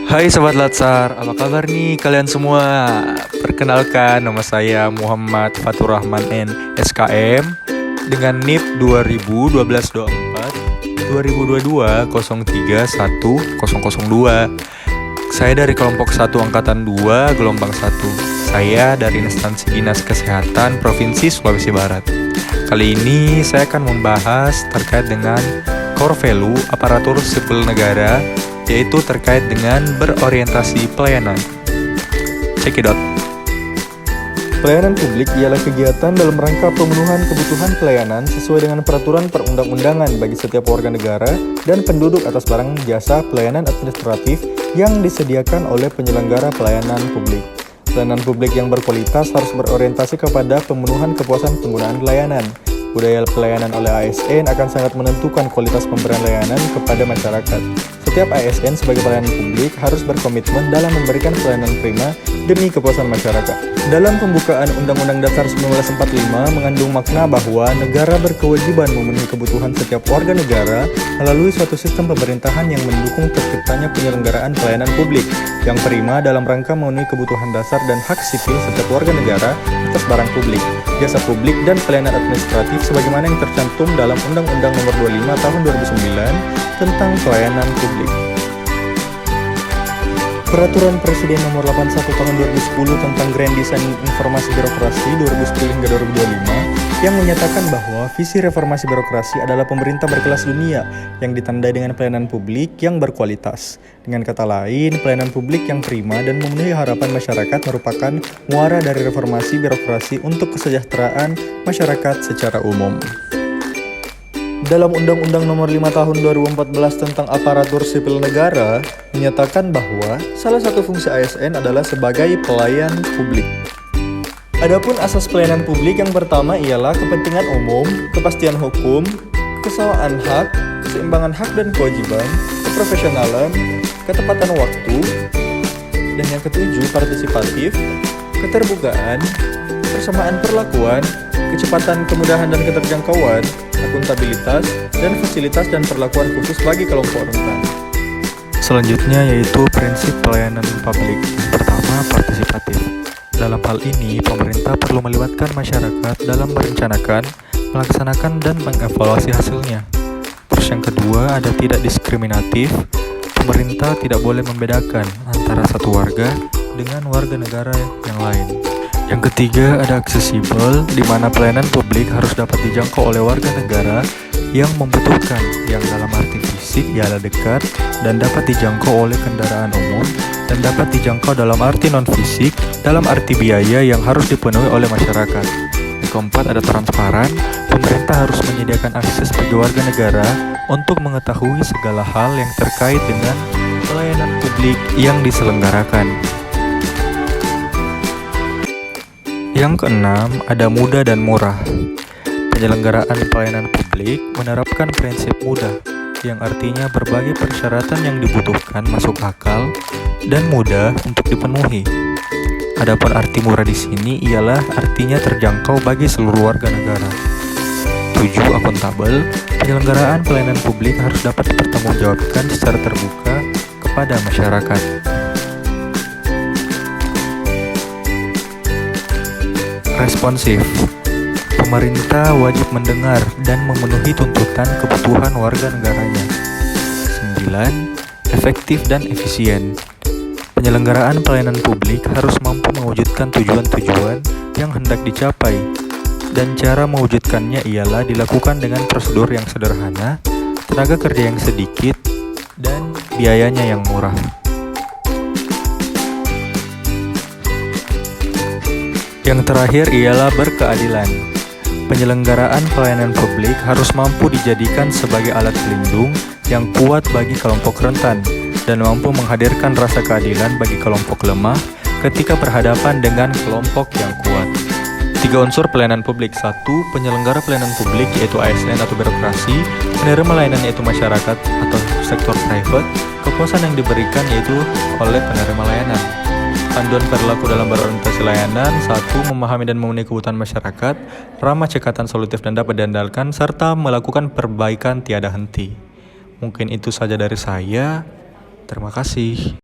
Hai Sobat Latsar, apa kabar nih kalian semua? Perkenalkan, nama saya Muhammad Fatur Rahman N. SKM dengan NIP 2012-24 2022 03 1002. Saya dari kelompok 1 Angkatan 2 Gelombang 1. Saya dari instansi Dinas Kesehatan Provinsi Sulawesi Barat. Kali ini saya akan membahas terkait dengan core value aparatur sipil negara, yaitu terkait dengan berorientasi pelayanan. Check it out. Pelayanan publik ialah kegiatan dalam rangka pemenuhan kebutuhan pelayanan sesuai dengan peraturan perundang-undangan bagi setiap warga negara dan penduduk atas barang jasa pelayanan administratif yang disediakan oleh penyelenggara pelayanan publik. Pelayanan publik yang berkualitas harus berorientasi kepada pemenuhan kepuasan penggunaan layanan. Budaya pelayanan oleh ASN akan sangat menentukan kualitas pemberian layanan kepada masyarakat. Setiap ASN sebagai pelayanan publik harus berkomitmen dalam memberikan pelayanan prima demi kepuasan masyarakat. Dalam pembukaan Undang-Undang Dasar 1945 mengandung makna bahwa negara berkewajiban memenuhi kebutuhan setiap warga negara melalui suatu sistem pemerintahan yang mendukung terciptanya penyelenggaraan pelayanan publik yang prima dalam rangka memenuhi kebutuhan dasar dan hak sipil setiap warga negara atas barang publik, jasa publik, dan pelayanan administratif sebagaimana yang tercantum dalam Undang-Undang Nomor 25 Tahun 2009 tentang pelayanan publik. Peraturan Presiden Nomor 81 Tahun 2010 tentang Grand Design Informasi Birokrasi 2010 hingga 2025 yang menyatakan bahwa visi reformasi birokrasi adalah pemerintah berkelas dunia yang ditandai dengan pelayanan publik yang berkualitas. Dengan kata lain, pelayanan publik yang prima dan memenuhi harapan masyarakat merupakan muara dari reformasi birokrasi untuk kesejahteraan masyarakat secara umum. Dalam Undang-Undang Nomor 5 Tahun 2014 tentang Aparatur Sipil Negara menyatakan bahwa salah satu fungsi ASN adalah sebagai pelayan publik. Adapun asas pelayanan publik yang pertama ialah kepentingan umum, kepastian hukum, kesamaan hak, keseimbangan hak dan kewajiban, keprofesionalan, ketepatan waktu, dan yang ketujuh partisipatif, keterbukaan, persamaan perlakuan, kecepatan, kemudahan dan keterjangkauan, akuntabilitas, dan fasilitas dan perlakuan khusus bagi kelompok rentan. Selanjutnya yaitu prinsip pelayanan publik. Pertama, partisipatif. Dalam hal ini, pemerintah perlu melibatkan masyarakat dalam merencanakan, melaksanakan, dan mengevaluasi hasilnya. Terus yang kedua, ada tidak diskriminatif. Pemerintah tidak boleh membedakan antara satu warga dengan warga negara yang lain. Yang ketiga, ada aksesibel, di mana pelayanan publik harus dapat dijangkau oleh warga negara yang membutuhkan, yang dalam arti fisik ialah dekat dan dapat dijangkau oleh kendaraan umum, dan dapat dijangkau dalam arti non-fisik, dalam arti biaya yang harus dipenuhi oleh masyarakat. Yang keempat, ada transparan, pemerintah harus menyediakan akses bagi warga negara untuk mengetahui segala hal yang terkait dengan pelayanan publik yang diselenggarakan. Yang keenam, ada mudah dan murah. Penyelenggaraan pelayanan publik menerapkan prinsip mudah, yang artinya berbagai persyaratan yang dibutuhkan masuk akal dan mudah untuk dipenuhi. Adapun arti murah di sini ialah artinya terjangkau bagi seluruh warga negara. 7. Akuntabel. Penyelenggaraan pelayanan publik harus dapat dipertanggungjawabkan secara terbuka kepada masyarakat. Responsif. Pemerintah wajib mendengar dan memenuhi tuntutan kebutuhan warga negaranya. 9. Efektif dan efisien. Penyelenggaraan pelayanan publik harus mampu mewujudkan tujuan-tujuan yang hendak dicapai, dan cara mewujudkannya ialah dilakukan dengan prosedur yang sederhana, tenaga kerja yang sedikit, dan biayanya yang murah. Yang terakhir ialah berkeadilan. Penyelenggaraan pelayanan publik harus mampu dijadikan sebagai alat pelindung yang kuat bagi kelompok rentan dan mampu menghadirkan rasa keadilan bagi kelompok lemah ketika berhadapan dengan kelompok yang kuat. 3 unsur pelayanan publik. 1. Penyelenggara pelayanan publik yaitu ASN atau birokrasi, penerima layanan yaitu masyarakat atau sektor private, kepuasan yang diberikan yaitu oleh penerima layanan. Panduan perilaku dalam berorientasi layanan. 1. Memahami dan memenuhi kebutuhan masyarakat, ramah, cekatan, solutif, dan dapat diandalkan, serta melakukan perbaikan tiada henti. Mungkin itu saja dari saya. Terima kasih.